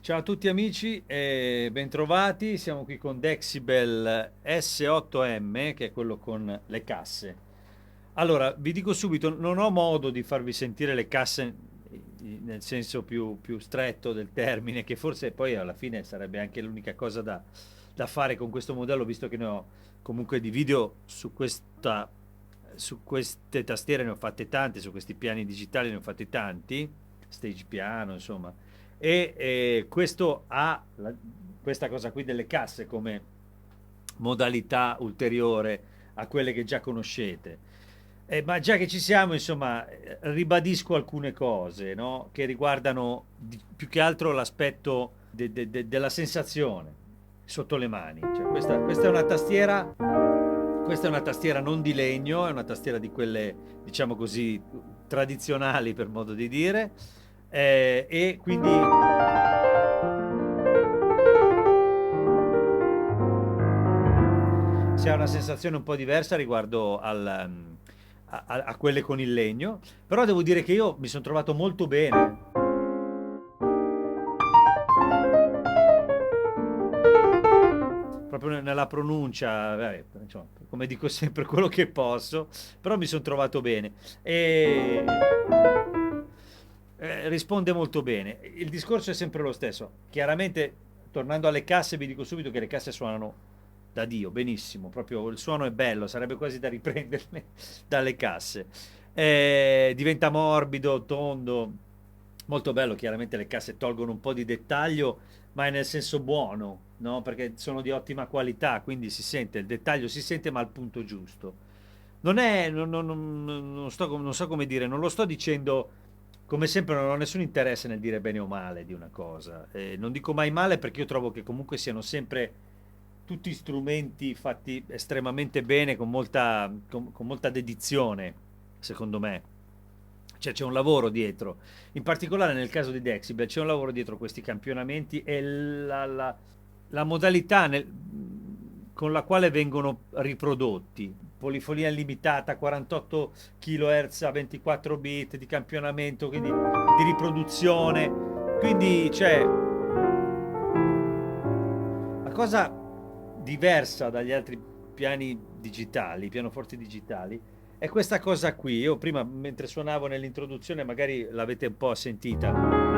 Ciao a tutti amici e bentrovati, siamo qui con Dexibel S8M che è quello con le casse. Allora, vi dico subito, non ho modo di farvi sentire le casse nel senso più stretto del termine, che forse poi alla fine sarebbe anche l'unica cosa da fare con questo modello, visto che ne ho comunque di video su queste tastiere ne ho fatte tante, su questi piani digitali ne ho fatti tanti, stage piano, insomma. Questo ha questa cosa qui delle casse come modalità ulteriore a quelle che già conoscete. Ma già che ci siamo, insomma, ribadisco alcune cose, no? Che riguardano più che altro l'aspetto della sensazione sotto le mani. Cioè, questa è una tastiera, questa è una tastiera non di legno, è una tastiera di quelle, diciamo così, tradizionali per modo di dire, e quindi si ha una sensazione un po' diversa riguardo a quelle con il legno, però devo dire che io mi sono trovato molto bene. Proprio nella pronuncia, vabbè, insomma, come dico sempre quello che posso, però mi sono trovato bene. Risponde molto bene. Il discorso è sempre lo stesso. Chiaramente, tornando alle casse, vi dico subito che le casse suonano da Dio, benissimo, proprio il suono è bello, sarebbe quasi da riprenderle dalle casse. Diventa morbido, tondo, molto bello. Chiaramente le casse tolgono un po' di dettaglio, ma è nel senso buono, no? Perché sono di ottima qualità, quindi si sente, il dettaglio si sente, ma al punto giusto. Non è, non so come dire, non lo sto dicendo, come sempre non ho nessun interesse nel dire bene o male di una cosa. Non dico mai male perché io trovo che comunque siano sempre tutti strumenti fatti estremamente bene, con molta dedizione, secondo me. Cioè c'è un lavoro dietro, in particolare nel caso di Dexibel c'è un lavoro dietro questi campionamenti e la modalità con la quale vengono riprodotti. Polifonia limitata, 48 kHz a 24 bit di campionamento, quindi di riproduzione. Quindi c'è la cosa diversa dagli altri piani digitali, pianoforti digitali, è questa cosa qui. Io prima, mentre suonavo nell'introduzione, magari l'avete un po' sentita.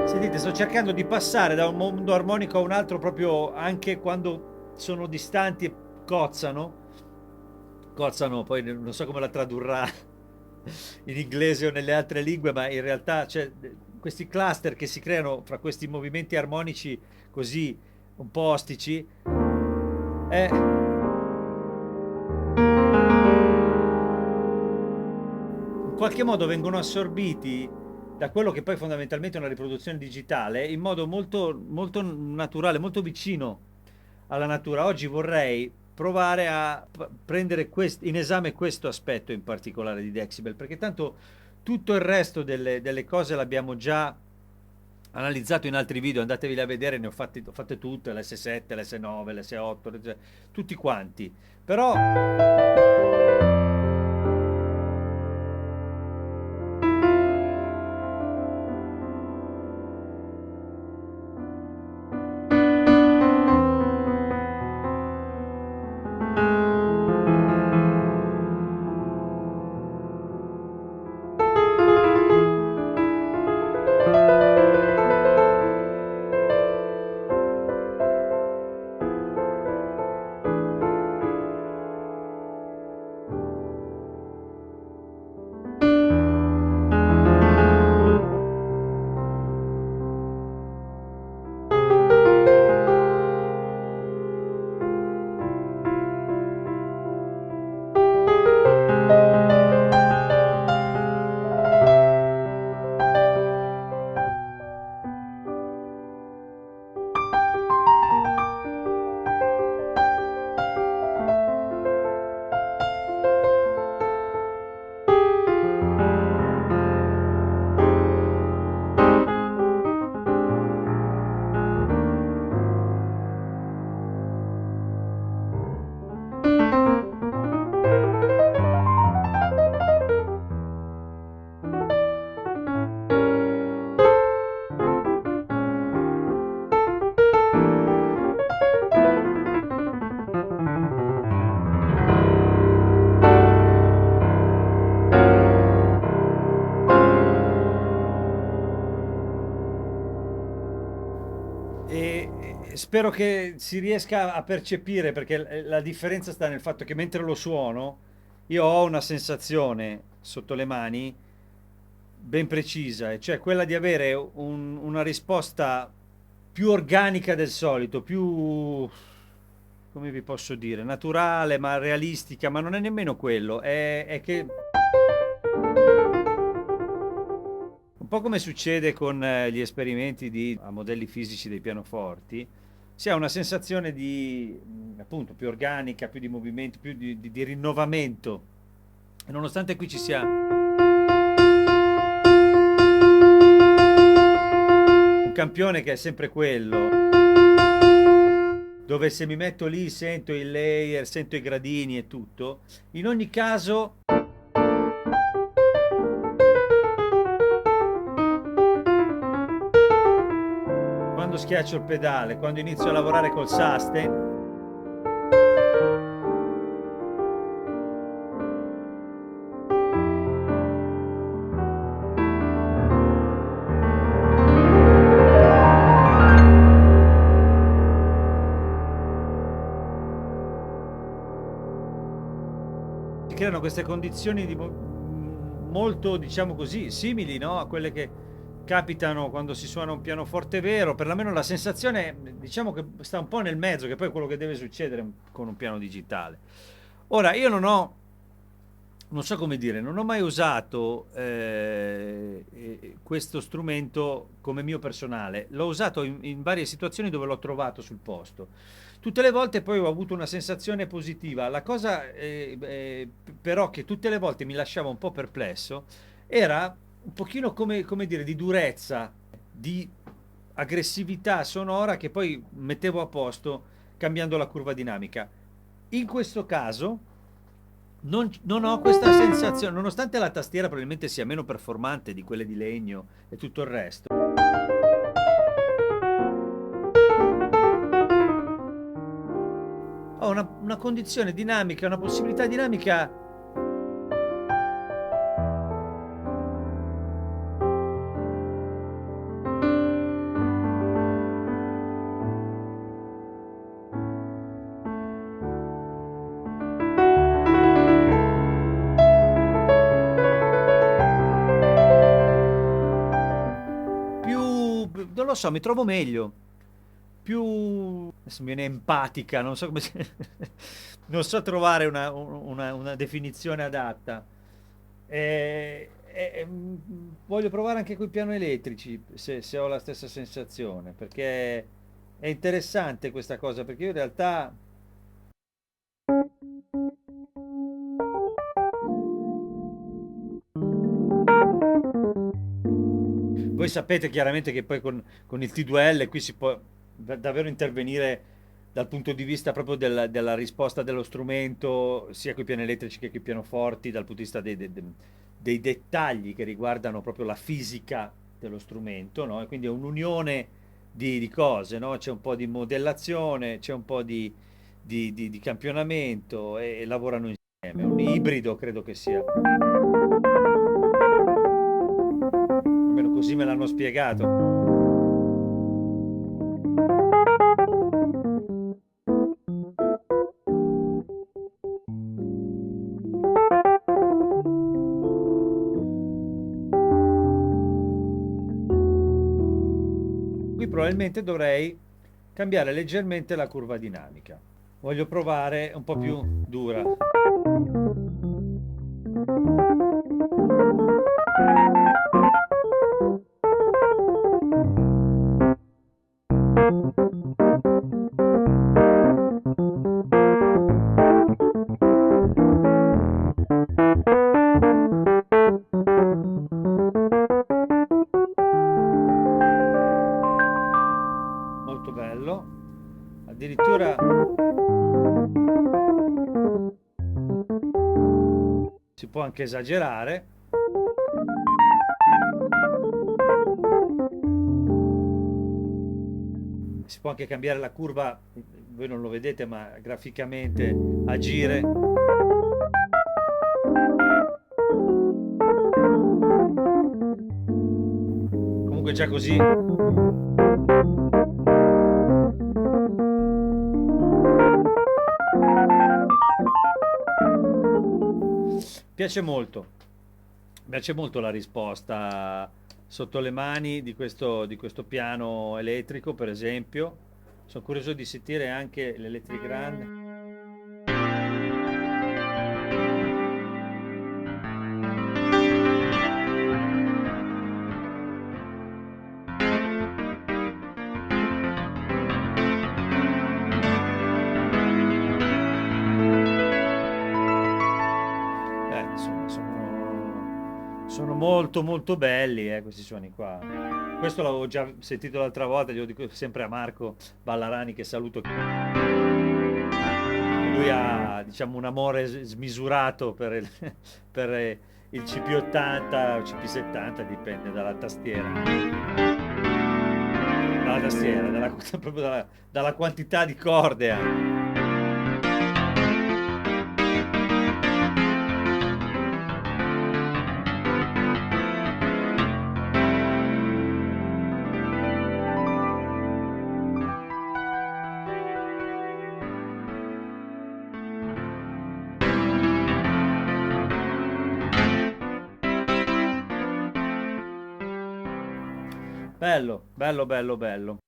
Sentite, sto cercando di passare da un mondo armonico a un altro proprio anche quando sono distanti e cozzano. Cozzano, poi non so come la tradurrà in inglese o nelle altre lingue, ma in realtà c'è questi cluster che si creano fra questi movimenti armonici così un po' ostici. Eh, in qualche modo vengono assorbiti da quello che poi fondamentalmente è una riproduzione digitale in modo molto naturale, molto vicino alla natura. Oggi vorrei provare a prendere in esame questo aspetto in particolare di Dexibel, perché tanto tutto il resto delle cose l'abbiamo già analizzato in altri video, andatevi a vedere, ho fatte tutte, l'S7, l'S9, l'S8, tutti quanti. Però spero che si riesca a percepire, perché la differenza sta nel fatto che mentre lo suono, io ho una sensazione sotto le mani ben precisa, e cioè quella di avere una risposta più organica del solito, più, come vi posso dire, naturale, ma realistica, ma non è nemmeno quello, è che un po' come succede con gli esperimenti a modelli fisici dei pianoforti, si ha una sensazione di, appunto, più organica, più di movimento, più di rinnovamento. E nonostante qui ci sia un campione che è sempre quello, dove se mi metto lì sento il layer, sento i gradini e tutto, in ogni caso, quando schiaccio il pedale, quando inizio a lavorare col sustain, si creano queste condizioni molto, diciamo così, simili, no? A quelle che capitano quando si suona un pianoforte vero. Perlomeno la sensazione, diciamo che sta un po' nel mezzo, che poi è quello che deve succedere con un piano digitale. Ora, io non so come dire, non ho mai usato questo strumento come mio personale. L'ho usato in varie situazioni dove l'ho trovato sul posto. Tutte le volte poi ho avuto una sensazione positiva. La cosa però che tutte le volte mi lasciava un po' perplesso era un pochino come dire, di durezza, di aggressività sonora che poi mettevo a posto cambiando la curva dinamica. In questo caso non ho questa sensazione, nonostante la tastiera probabilmente sia meno performante di quelle di legno e tutto il resto. Ho una condizione dinamica, una possibilità dinamica più, non lo so, mi trovo meglio, più, adesso mi viene empatica, non so come non so trovare una definizione adatta. Voglio provare anche con i piano elettrici, se ho la stessa sensazione, perché è interessante questa cosa, perché io in realtà voi sapete chiaramente che poi con il T2L qui si può davvero intervenire dal punto di vista proprio della risposta dello strumento, sia con i piani elettrici che con i pianoforti, dal punto di vista dei dettagli che riguardano proprio la fisica dello strumento, no? E quindi è un'unione di cose, no? C'è un po' di modellazione, c'è un po' di campionamento e lavorano insieme. È un ibrido, credo che sia. Almeno così me l'hanno spiegato. Qui probabilmente dovrei cambiare leggermente la curva dinamica. Voglio provare un po' più dura. Molto bello. Addirittura si può anche esagerare. Si può anche cambiare la curva, voi non lo vedete, ma graficamente agire. Comunque già così Piace molto, piace molto la risposta sotto le mani di questo piano elettrico, per esempio. Sono curioso di sentire anche l'Electric Grand. Insomma, sono molto molto belli, questi suoni qua. Questo l'avevo già sentito l'altra volta, glielo dico sempre a Marco Ballarani che saluto. Lui ha, diciamo, un amore smisurato per per il CP80 o CP70, dipende dalla tastiera. Dalla tastiera, proprio dalla quantità di corde anche. Bello, bello, bello, bello.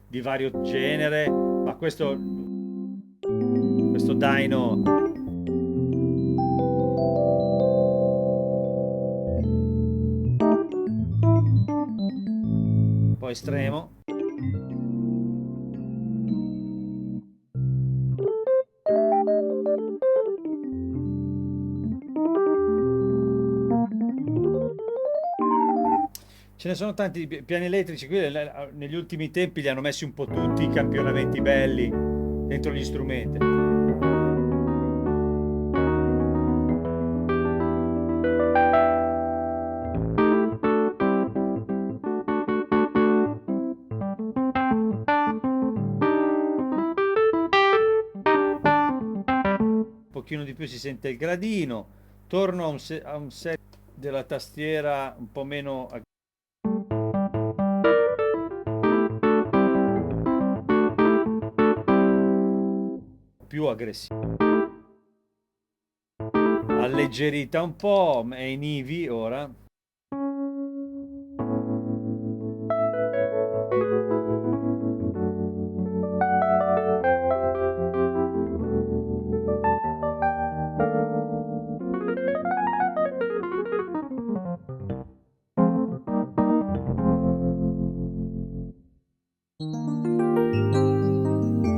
Di vario genere, ma questo Dino un po' estremo. Ce ne sono tanti di piani elettrici, qui negli ultimi tempi li hanno messi un po' tutti i campionamenti belli dentro gli strumenti. Un pochino di più si sente il gradino, torno a un set della tastiera un po' meno più aggressivo. Alleggerita un po', è in Ivi ora.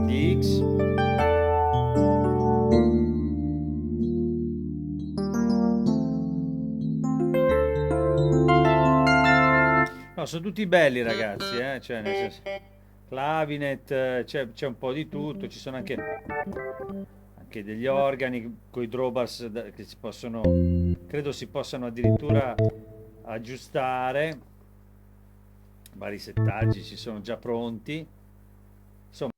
DX. No, sono tutti belli ragazzi, cioè, nel senso, clavinet, c'è un po' di tutto, ci sono anche degli organi con i drawbars che si possono, credo si possano addirittura aggiustare, vari settaggi ci sono già pronti. Insomma,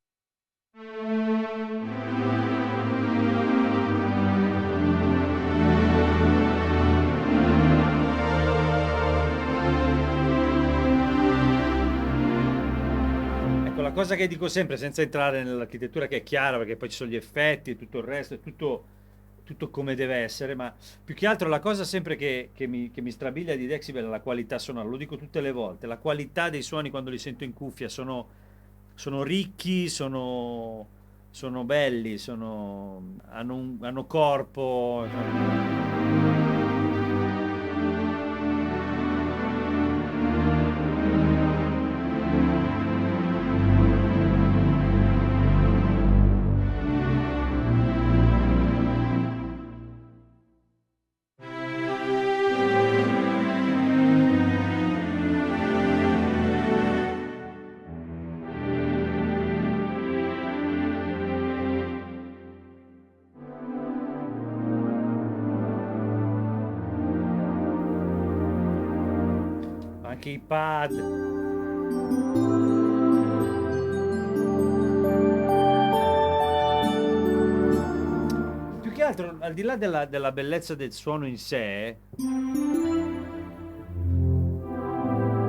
ecco, la cosa che dico sempre, senza entrare nell'architettura che è chiara, perché poi ci sono gli effetti e tutto il resto, è tutto come deve essere, ma più che altro la cosa sempre che mi strabilia di Dexibel è la qualità sonora, lo dico tutte le volte, la qualità dei suoni quando li sento in cuffia sono ricchi, sono belli, hanno corpo. Anche i pad. Più che altro, al di là della bellezza del suono in sé,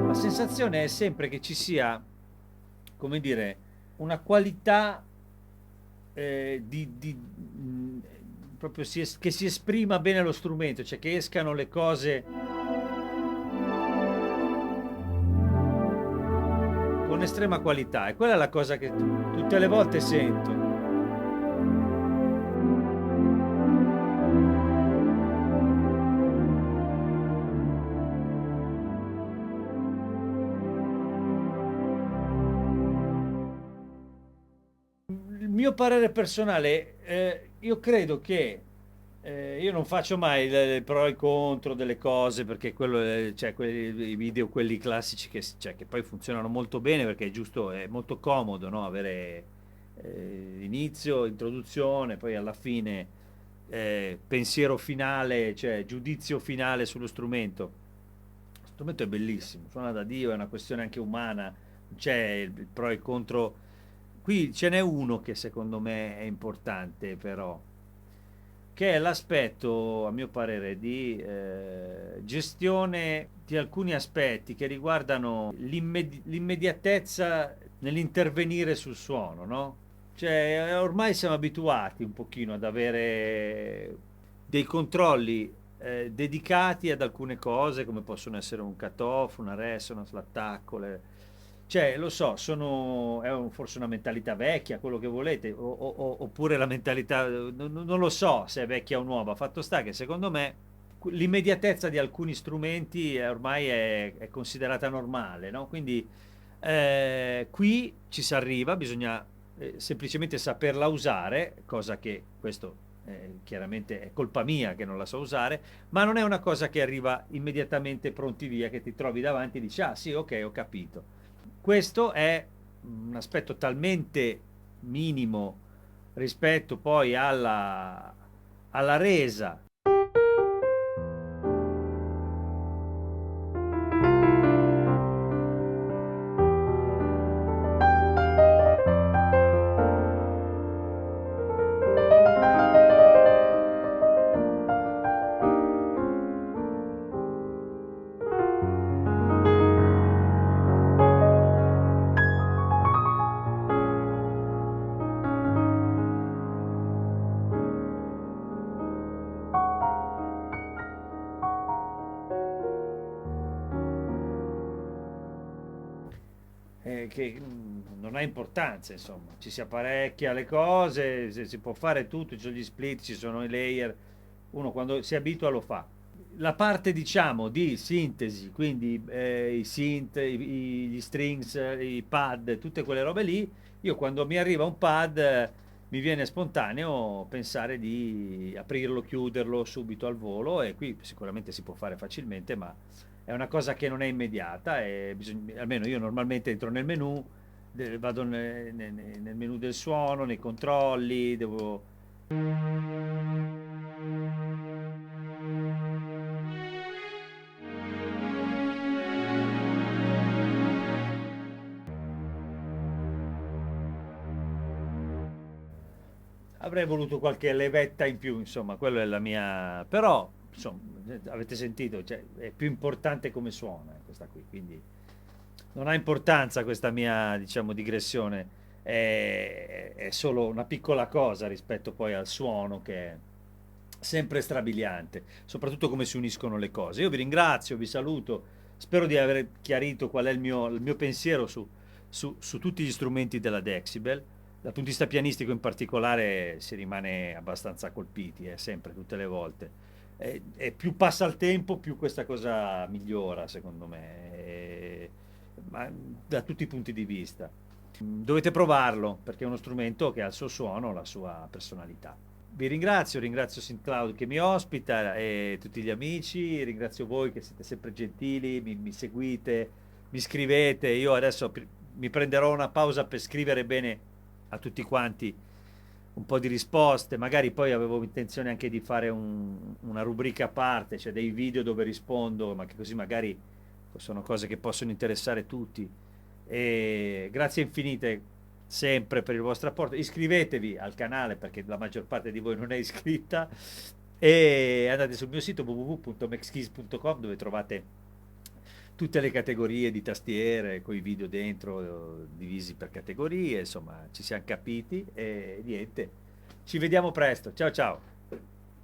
la sensazione è sempre che ci sia, come dire, una qualità proprio che si esprima bene lo strumento, cioè che escano le cose con estrema qualità. E quella è la cosa che tutte le volte sento. Il mio parere personale, io credo che io non faccio mai il pro e il contro delle cose perché quello, cioè, i video, quelli classici cioè, che poi funzionano molto bene perché è giusto, è molto comodo, no? Avere inizio, introduzione, poi alla fine pensiero finale, cioè giudizio finale sullo strumento. Lo strumento è bellissimo, suona da Dio, è una questione anche umana, c'è il pro e il contro. Qui ce n'è uno che secondo me è importante però, che è l'aspetto, a mio parere, di gestione di alcuni aspetti che riguardano l'immediatezza nell'intervenire sul suono, no? Cioè, ormai siamo abituati un pochino ad avere dei controlli dedicati ad alcune cose, come possono essere un cut-off, una resonance, l'attacco. Cioè, lo so, forse una mentalità vecchia, quello che volete, oppure la mentalità, non lo so se è vecchia o nuova. Fatto sta che secondo me l'immediatezza di alcuni strumenti ormai è considerata normale, no? Quindi qui ci si arriva, bisogna semplicemente saperla usare, cosa che questo chiaramente è colpa mia che non la so usare, ma non è una cosa che arriva immediatamente pronti via, che ti trovi davanti e dici, ah sì, ok, ho capito. Questo è un aspetto talmente minimo rispetto poi alla resa. Che non ha importanza, insomma, ci si apparecchia le cose, si può fare tutto, ci sono gli split, ci sono i layer, uno quando si abitua lo fa. La parte, diciamo, di sintesi, quindi i synth, gli strings, i pad, tutte quelle robe lì, io quando mi arriva un pad mi viene spontaneo pensare di aprirlo, chiuderlo subito al volo e qui sicuramente si può fare facilmente, ma è una cosa che non è immediata e almeno io normalmente entro nel menu, vado nel menu del suono, nei controlli, devo. Avrei voluto qualche levetta in più, insomma, quella è la mia. Però, insomma, avete sentito, cioè, è più importante come suona questa qui, quindi non ha importanza questa mia, diciamo, digressione, è solo una piccola cosa rispetto poi al suono che è sempre strabiliante, soprattutto come si uniscono le cose. Io vi ringrazio, vi saluto, spero di aver chiarito qual è il mio pensiero su tutti gli strumenti della Dexibel. Dal punto di vista pianistico in particolare si rimane abbastanza colpiti, sempre, tutte le volte. E più passa il tempo, più questa cosa migliora, secondo me, ma da tutti i punti di vista. Dovete provarlo perché è uno strumento che ha il suo suono, la sua personalità. Vi ringrazio SynthCloud che mi ospita e tutti gli amici, ringrazio voi che siete sempre gentili, mi seguite, mi scrivete. Io adesso mi prenderò una pausa per scrivere bene a tutti quanti un po' di risposte, magari poi avevo intenzione anche di fare una rubrica a parte, cioè dei video dove rispondo, ma che così magari sono cose che possono interessare tutti. E grazie infinite sempre per il vostro apporto. Iscrivetevi al canale perché la maggior parte di voi non è iscritta e andate sul mio sito www.maxkeys.com dove trovate tutte le categorie di tastiere, con i video dentro, divisi per categorie, insomma, ci siamo capiti e niente. Ci vediamo presto. Ciao ciao.